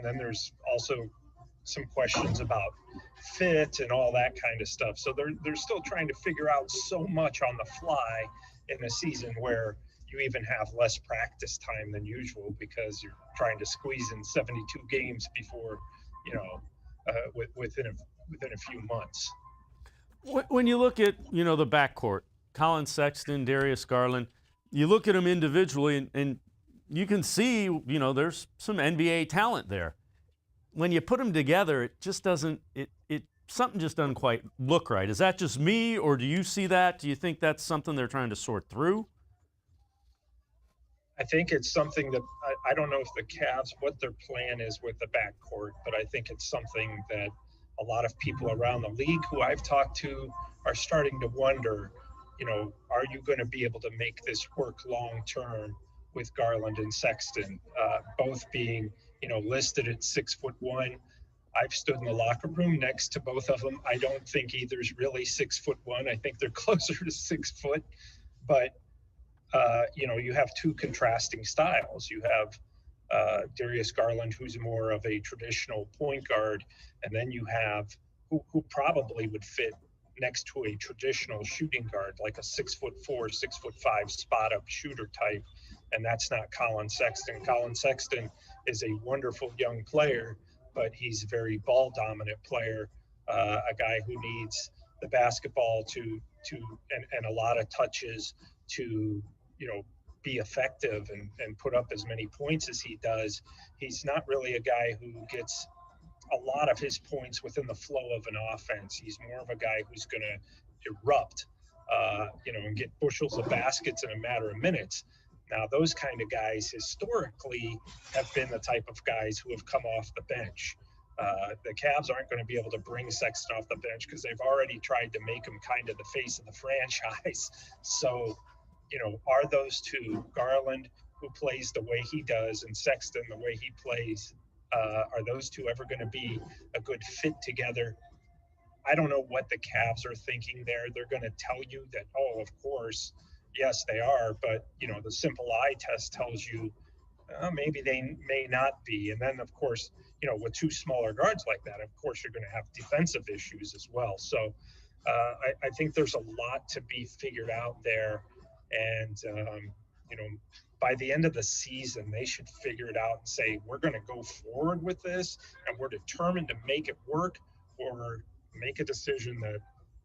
then there's also some questions about fit and all that kind of stuff. So they're still trying to figure out so much on the fly in a season where you even have less practice time than usual because you're trying to squeeze in 72 games before, within a few months. When you look at, the backcourt, Colin Sexton, Darius Garland, you look at them individually and you can see, there's some NBA talent there. When you put them together, it just doesn't, it something just doesn't quite look right. Is that just me, or do you see that? Do you think that's something they're trying to sort through? I think it's something that I don't know if the Cavs, what their plan is with the backcourt, but I think it's something that a lot of people around the league who I've talked to are starting to wonder, are you going to be able to make this work long term with Garland and Sexton, both being, listed at 6'1". I've stood in the locker room next to both of them. I don't think either's really 6'1". I think they're closer to 6 foot, but you have two contrasting styles. You have Darius Garland, who's more of a traditional point guard, and then you have who probably would fit next to a traditional shooting guard, like a 6'4", 6'5" spot up shooter type, and that's not Colin Sexton. Colin Sexton is a wonderful young player, but he's a very ball dominant player, a guy who needs the basketball and a lot of touches to be effective and put up as many points as he does. He's not really a guy who gets a lot of his points within the flow of an offense. He's more of a guy who's going to erupt, and get bushels of baskets in a matter of minutes. Now, those kind of guys historically have been the type of guys who have come off the bench. The Cavs aren't going to be able to bring Sexton off the bench because they've already tried to make him kind of the face of the franchise. So, are those two, Garland, who plays the way he does, and Sexton, the way he plays, are those two ever going to be a good fit together? I don't know what the Cavs are thinking there. They're going to tell you that, oh, of course, yes, they are. But, the simple eye test tells you maybe they may not be. And then, of course, with two smaller guards like that, of course, you're going to have defensive issues as well. So I think there's a lot to be figured out there. And, by the end of the season, they should figure it out and say, we're going to go forward with this and we're determined to make it work, or make a decision that,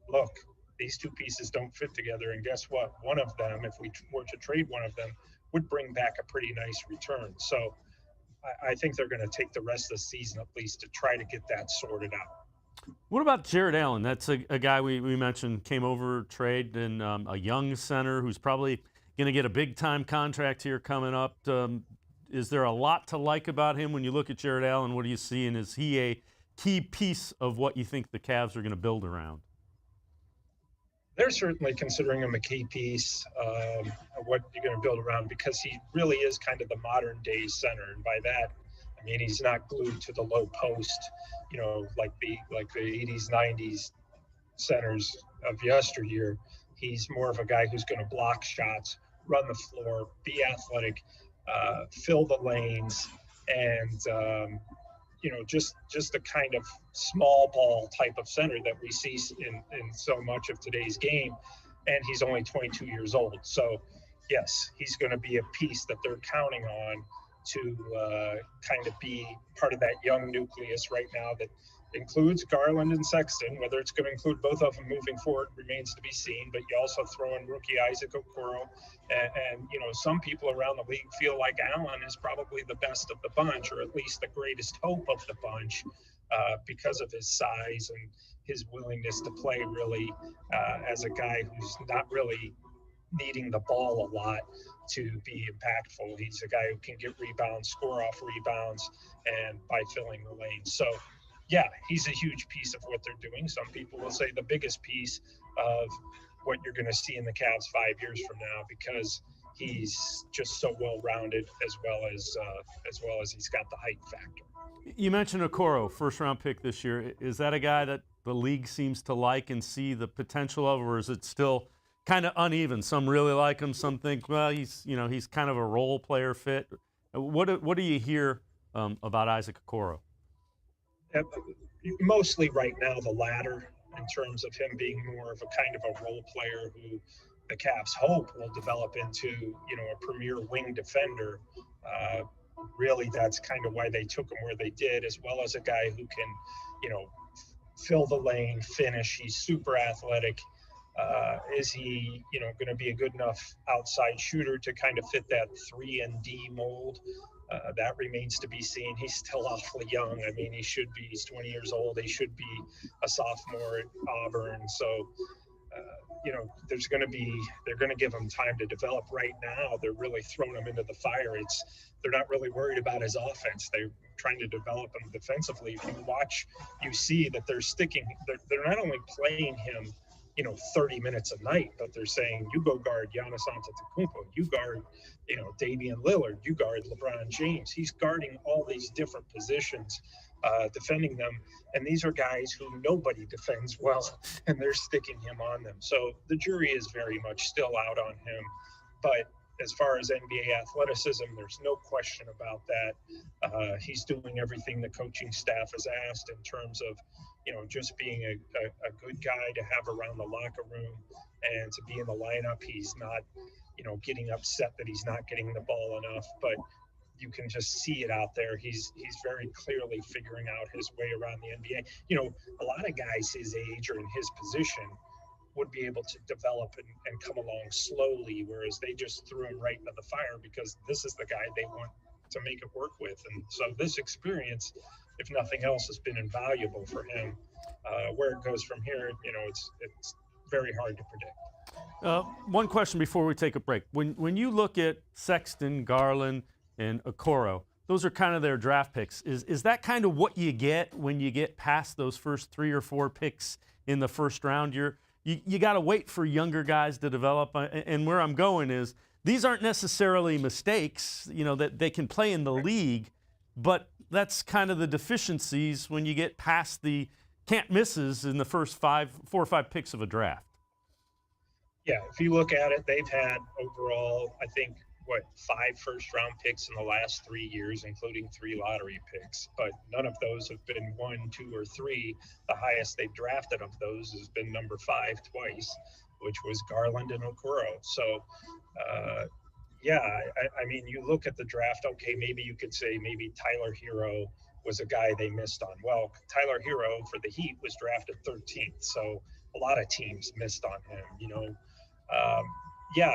look, these two pieces don't fit together. And guess what? One of them, if we were to trade one of them, would bring back a pretty nice return. So I think they're going to take the rest of the season at least to try to get that sorted out. What about Jarrett Allen? That's a guy we mentioned came over trade, and a young center who's probably going to get a big-time contract here coming up. Is there a lot to like about him when you look at Jarrett Allen? What do you see, and is he a key piece of what you think the Cavs are going to build around? They're certainly considering him a key piece of what you're going to build around, because he really is kind of the modern-day center. And by that, I mean, he's not glued to the low post, like the 80s, 90s centers of yesteryear. He's more of a guy who's going to block shots, run the floor, be athletic, fill the lanes, and just the kind of small ball type of center that we see in so much of today's game. And he's only 22 years old. So, yes, he's going to be a piece that they're counting on to kind of be part of that young nucleus right now that includes Garland and Sexton. Whether it's going to include both of them moving forward remains to be seen, but you also throw in rookie Isaac Okoro, and some people around the league feel like Allen is probably the best of the bunch, or at least the greatest hope of the bunch, because of his size and his willingness to play really as a guy who's not really needing the ball a lot to be impactful. He's a guy who can get rebounds, score off rebounds, and by filling the lane. So, yeah, he's a huge piece of what they're doing. Some people will say the biggest piece of what you're going to see in the Cavs 5 years from now, because he's just so well-rounded, as well as he's got the height factor. You mentioned Okoro, first-round pick this year. Is that a guy that the league seems to like and see the potential of, or is it still kind of uneven? Some really like him, some think, well, he's kind of a role player fit. What do you hear about Isaac Okoro? Mostly right now the latter, in terms of him being more of a kind of a role player who the Cavs hope will develop into, a premier wing defender. Really, that's kind of why they took him where they did, as well as a guy who can, fill the lane, finish. He's super athletic. Is he, going to be a good enough outside shooter to kind of fit that 3-and-D mold? That remains to be seen. He's still awfully young. I mean, he's 20 years old. He should be a sophomore at Auburn. So, they're going to give him time to develop. Right now, they're really throwing him into the fire. They're not really worried about his offense. They're trying to develop him defensively. If you watch, you see that they're not only playing him 30 minutes a night, but they're saying, you go guard Giannis Antetokounmpo, you guard, Damian Lillard, you guard LeBron James. He's guarding all these different positions, defending them. And these are guys who nobody defends well, and they're sticking him on them. So the jury is very much still out on him. But as far as NBA athleticism, there's no question about that. He's doing everything the coaching staff has asked in terms of, just being a good guy to have around the locker room and to be in the lineup. He's not, getting upset that he's not getting the ball enough, but you can just see it out there. He's very clearly figuring out his way around the NBA. A lot of guys his age or in his position would be able to develop and come along slowly, whereas they just threw him right into the fire because this is the guy they want to make it work with. And so this experience, if nothing else, has been invaluable for him. Where it goes from here, it's very hard to predict. One question before we take a break. When you look at Sexton, Garland, and Okoro, those are kind of their draft picks. Is that kind of what you get when you get past those first 3 or 4 picks in the first round? You got to wait for younger guys to develop. And where I'm going is these aren't necessarily mistakes, that they can play in the league, but that's kind of the deficiencies when you get past the can't misses in the first 4 or 5 picks of a draft. Yeah, if you look at it, they've had overall, I think, 5 first-round picks in the last 3 years, including 3 lottery picks. But none of those have been 1, 2, or 3. The highest they've drafted of those has been number 5 twice, which was Garland and Okoro. So, I mean, you look at the draft, okay, maybe you could say maybe Tyler Hero was a guy they missed on. Well, Tyler Hero for the Heat was drafted 13th, so a lot of teams missed on him,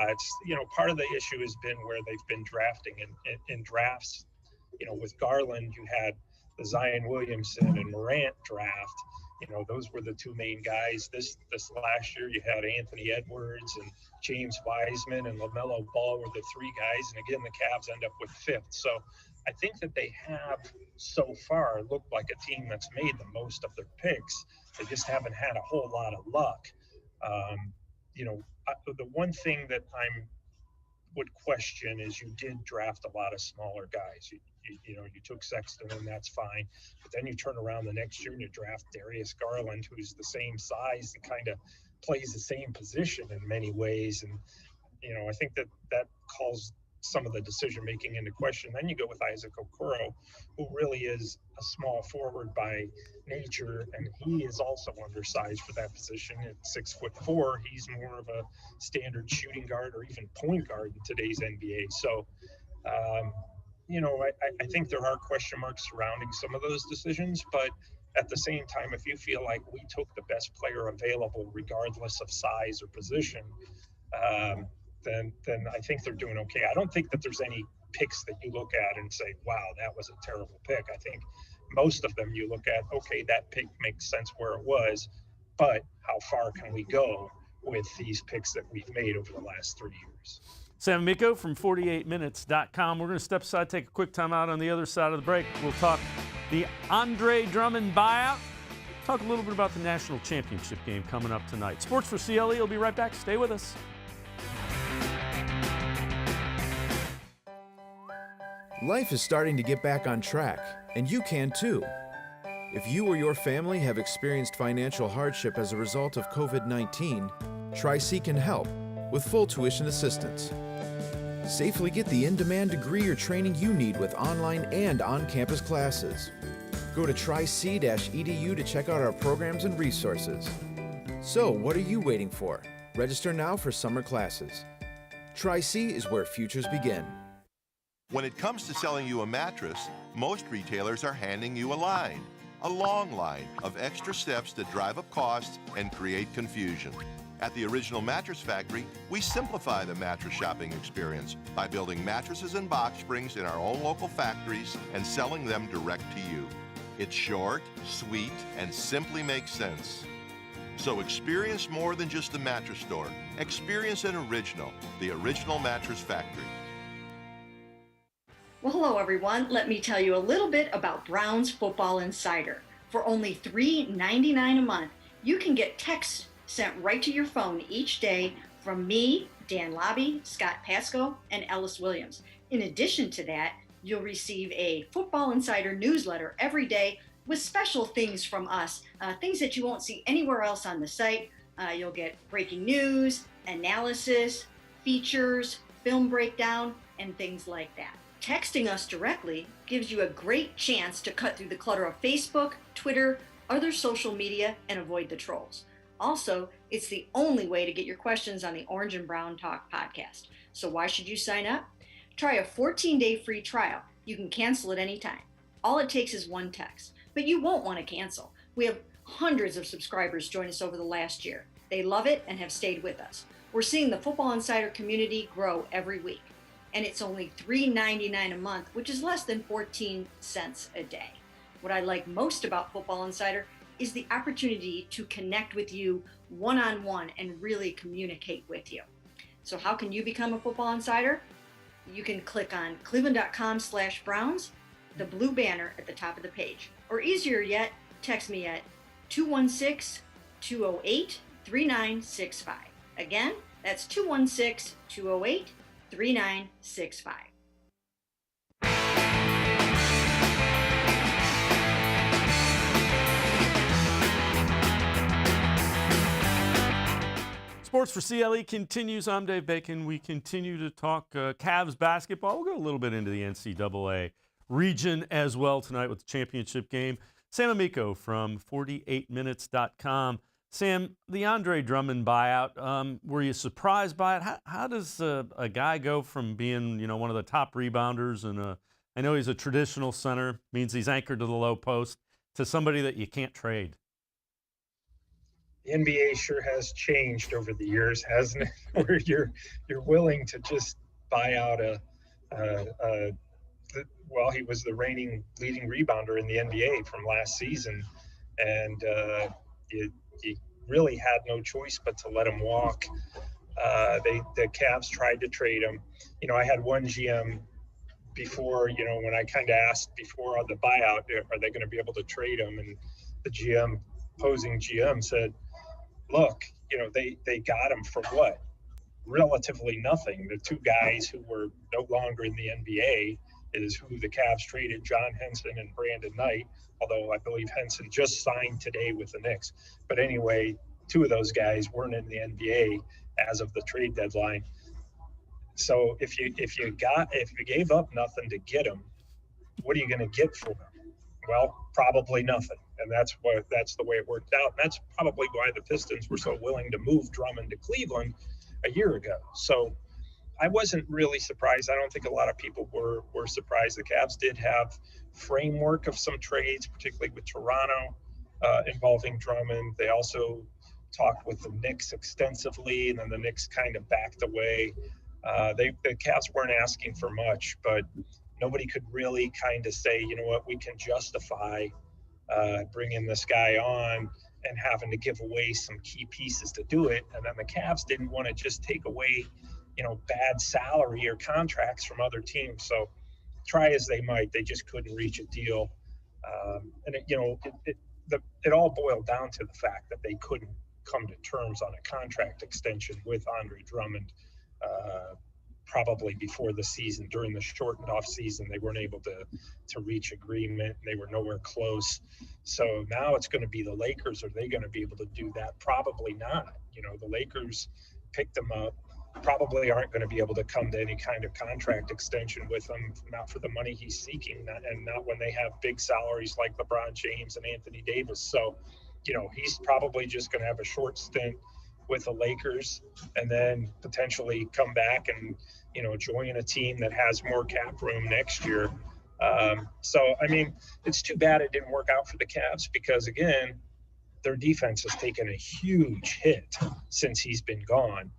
it's, part of the issue has been where they've been drafting in drafts. With Garland, you had the Zion Williamson and Morant draft. Those were the 2 main guys. This last year, you had Anthony Edwards and James Wiseman and LaMelo Ball were the 3 guys. And again, the Cavs end up with 5th. So I think that they have so far looked like a team that's made the most of their picks. They just haven't had a whole lot of luck. The one thing that I would question is you did draft a lot of smaller guys. You took Sexton, and that's fine. But then you turn around the next year and you draft Darius Garland, who's the same size and kind of plays the same position in many ways. And, I think that calls some of the decision-making into question. Then you go with Isaac Okoro, who really is a small forward by nature, and he is also undersized for that position. At 6'4", he's more of a standard shooting guard or even point guard in today's NBA. So, I think there are question marks surrounding some of those decisions, but at the same time, if you feel like we took the best player available, regardless of size or position, then I think they're doing okay. I don't think that there's any picks that you look at and say, wow, that was a terrible pick. I think most of them you look at, okay, that pick makes sense where it was, but how far can we go with these picks that we've made over the last 3 years? Sam Amico from 48minutes.com. We're going to step aside, take a quick time out. On the other side of the break, we'll talk the Andre Drummond buyout. Talk a little bit about the national championship game coming up tonight. Sports4CLE will be right back. Stay with us. Life is starting to get back on track, and you can too. If you or your family have experienced financial hardship as a result of COVID-19, Tri-C can help with full tuition assistance. Safely get the in-demand degree or training you need with online and on-campus classes. Go to tric-edu to check out our programs and resources. So, what are you waiting for? Register now for summer classes. Tri-C is where futures begin. When it comes to selling you a mattress, most retailers are handing you a long line of extra steps that drive up costs and create confusion. At the Original Mattress Factory, we simplify the mattress shopping experience by building mattresses and box springs in our own local factories and selling them direct to you. It's short, sweet, and simply makes sense. So experience more than just the mattress store. Experience an original, the Original Mattress Factory. Well, hello everyone. Let me tell you a little bit about Browns Football Insider. For only $3.99 a month, you can get texts sent right to your phone each day from me, Dan Lobby, Scott Pasco, and Ellis Williams. In addition to that, you'll receive a Football Insider newsletter every day with special things from us, things that you won't see anywhere else on the site. You'll get breaking news, analysis, features, film breakdown, and things like that. Texting us directly gives you a great chance to cut through the clutter of Facebook, Twitter, other social media, and avoid the trolls. Also, it's the only way to get your questions on the Orange and Brown Talk podcast. So why should you sign up? Try a 14-day free trial. You can cancel at any time. All it takes is one text, but you won't want to cancel. We have hundreds of subscribers join us over the last year. They love it and have stayed with us. We're seeing the Football Insider community grow every week, and it's only $3.99 a month, which is less than 14 cents a day. What I like most about Football Insider is the opportunity to connect with you one-on-one and really communicate with you. So how can you become a Football Insider? You can click on cleveland.com/Browns, the blue banner at the top of the page. Or easier yet, text me at 216-208-3965. Again, that's 216-208-3965. Sports4CLE continues. I'm Dave Bacon. We continue to talk Cavs basketball. We'll go a little bit into the NCAA region as well tonight with the championship game. Sam Amico from 48minutes.com. Sam, the Andre Drummond buyout, were you surprised by it? How does a guy go from being, one of the top rebounders and I know he's a traditional center, means he's anchored to the low post, to somebody that you can't trade? The NBA sure has changed over the years, hasn't it? Where you're willing to just buy out he was the reigning leading rebounder in the NBA from last season, and you really had no choice but to let him walk. The Cavs tried to trade him. I had one GM before, when I kind of asked before the buyout, are they going to be able to trade him? And the opposing GM said, look, they got him for what? Relatively nothing. The two guys who were no longer in the NBA is who the Cavs traded, John Henson and Brandon Knight, although I believe Henson just signed today with the Knicks. But anyway, two of those guys weren't in the NBA as of the trade deadline. So if you gave up nothing to get him, what are you going to get for him? Well, probably nothing. And that's the way it worked out. And that's probably why the Pistons were so willing to move Drummond to Cleveland a year ago. So I wasn't really surprised. I don't think a lot of people were surprised. The Cavs did have framework of some trades, particularly with Toronto, involving Drummond. They also talked with the Knicks extensively, and then the Knicks kind of backed away. The Cavs weren't asking for much, but nobody could really kind of say, we can justify bringing this guy on and having to give away some key pieces to do it. And then the Cavs didn't want to just take away, bad salary or contracts from other teams. So try as they might, they just couldn't reach a deal. And it all boiled down to the fact that they couldn't come to terms on a contract extension with Andre Drummond. Probably before the season, during the shortened off season, they weren't able to reach agreement. They were nowhere close. So now it's going to be the Lakers. Are they going to be able to do that? Probably not. The Lakers picked them up, probably aren't going to be able to come to any kind of contract extension with him, not for the money he's seeking, and not when they have big salaries like LeBron James and Anthony Davis. So, he's probably just going to have a short stint with the Lakers and then potentially come back and, join a team that has more cap room next year. It's too bad it didn't work out for the Cavs because, again, their defense has taken a huge hit since he's been gone,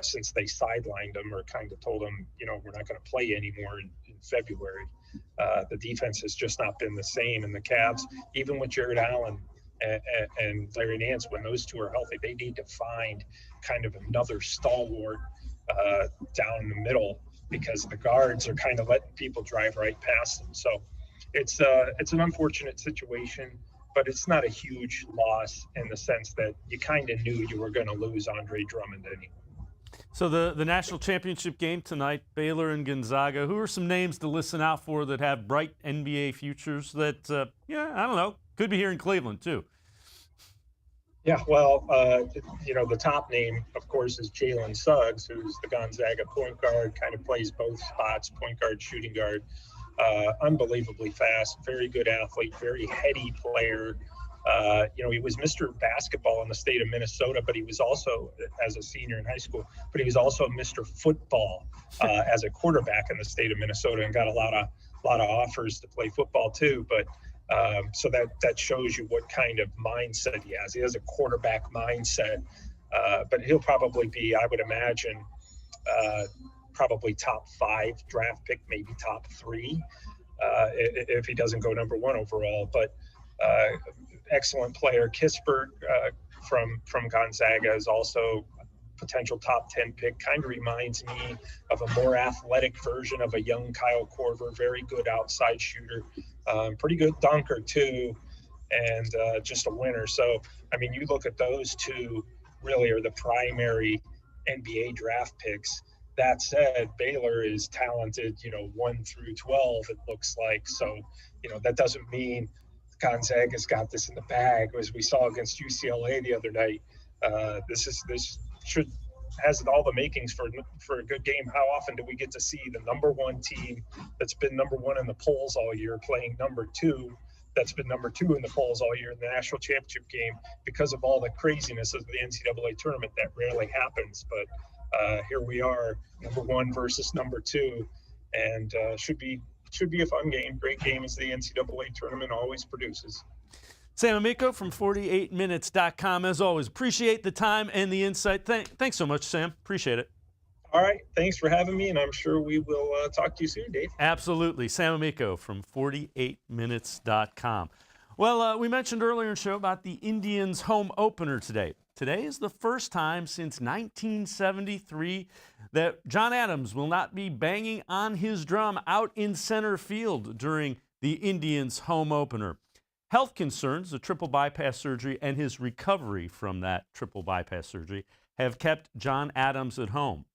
since they sidelined him or kind of told him, we're not going to play anymore in February. The defense has just not been the same. And the Cavs, even with Jared Allen and Larry Nance, when those two are healthy, they need to find kind of another stalwart down the middle, because the guards are kind of letting people drive right past them. So it's an unfortunate situation, but it's not a huge loss in the sense that you kind of knew you were going to lose Andre Drummond anyway. So the national championship game tonight, Baylor and Gonzaga. Who are some names to listen out for that have bright NBA futures that, I don't know, could be here in Cleveland too? Yeah, well, the top name, of course, is Jalen Suggs, who's the Gonzaga point guard, kind of plays both spots, point guard, shooting guard. Unbelievably fast, very good athlete, very heady player. He was Mr. Basketball in the state of Minnesota, but he was also, as a senior in high school, but he was also Mr. Football as a quarterback in the state of Minnesota, and got a lot of offers to play football too. But so that shows you what kind of mindset he has. He has a quarterback mindset, but he'll probably be, I would imagine, probably top 5 draft pick, maybe top 3, if he doesn't go number 1 overall. But excellent player. Kispert from Gonzaga is also potential top 10 pick. Kind of reminds me of a more athletic version of a young Kyle Korver. Very good outside shooter, pretty good dunker too, and just a winner. So, you look at those two really are the primary NBA draft picks. That said, Baylor is talented, 1 through 12, it looks like. So, that doesn't mean Gonzaga's got this in the bag, as we saw against UCLA the other night. This has all the makings for a good game. How often do we get to see the number 1 team that's been number 1 in the polls all year playing number 2 that's been number 2 in the polls all year in the national championship game? Because of all the craziness of the NCAA tournament, that rarely happens. But here we are, number 1 versus number 2, and should be a fun game. Great game as the NCAA tournament always produces. Sam Amico from 48minutes.com. As always, appreciate the time and the insight. Thanks so much, Sam. Appreciate it. All right. Thanks for having me, and I'm sure we will talk to you soon, Dave. Absolutely. Sam Amico from 48minutes.com. Well, we mentioned earlier in the show about the Indians' home opener today. Today is the first time since 1973 that John Adams will not be banging on his drum out in center field during the Indians' home opener. Health concerns, the triple bypass surgery, and his recovery from that triple bypass surgery have kept John Adams at home.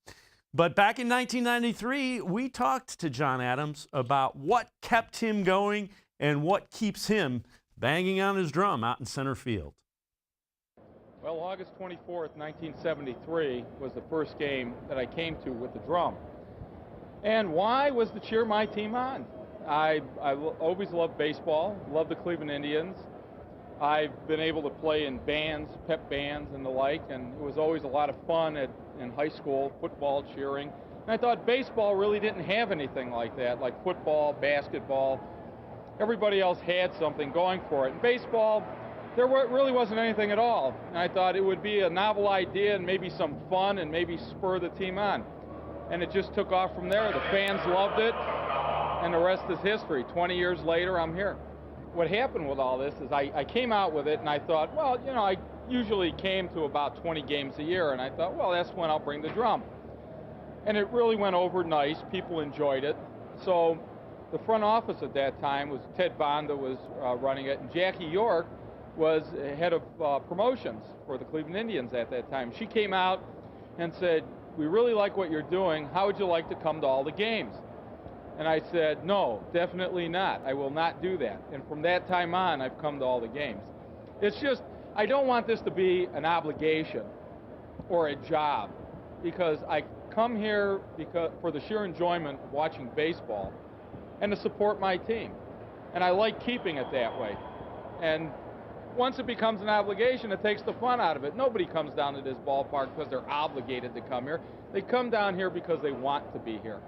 But back in 1993, we talked to John Adams about what kept him going and what keeps him banging on his drum out in center field. Well, August 24th, 1973 was the first game that I came to with the drum. And why was to cheer my team on? I always loved baseball, loved the Cleveland Indians. I've been able to play in bands, pep bands and the like, and it was always a lot of fun in high school, football, cheering. And I thought baseball really didn't have anything like that, like football, basketball. Everybody else had something going for it. In baseball, there really wasn't anything at all. And I thought it would be a novel idea and maybe some fun and maybe spur the team on. And it just took off from there. The fans loved it, and the rest is history. 20 years later, I'm here. What happened with all this is I came out with it, and I thought, well, I usually came to about 20 games a year, and I thought, well, that's when I'll bring the drum. And it really went over nice. People enjoyed it. So the front office at that time was Ted Bonda was running it, and Jackie York was head of promotions for the Cleveland Indians at that time. She came out and said, we really like what you're doing. How would you like to come to all the games? And I said, no, definitely not. I will not do that. And from that time on, I've come to all the games. It's just, I don't want this to be an obligation or a job, because I come here for the sheer enjoyment of watching baseball and to support my team. And I like keeping it that way. And once it becomes an obligation, it takes the fun out of it. Nobody comes down to this ballpark because they're obligated to come here. They come down here because they want to be here.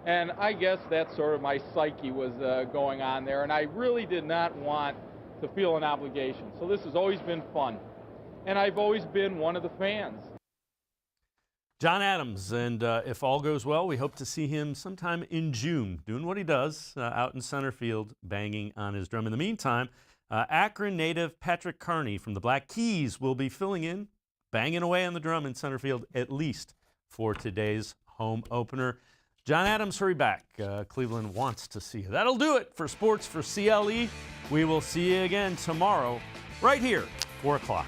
And I guess that's sort of my psyche was going on there. And I really did not want to feel an obligation. So this has always been fun. And I've always been one of the fans. John Adams, and if all goes well, we hope to see him sometime in June doing what he does out in center field, banging on his drum. In the meantime, Akron native Patrick Carney from the Black Keys will be filling in, banging away on the drum in center field, at least for today's home opener. John Adams, hurry back. Cleveland wants to see you. That'll do it for Sports for CLE. We will see you again tomorrow, right here, 4 o'clock.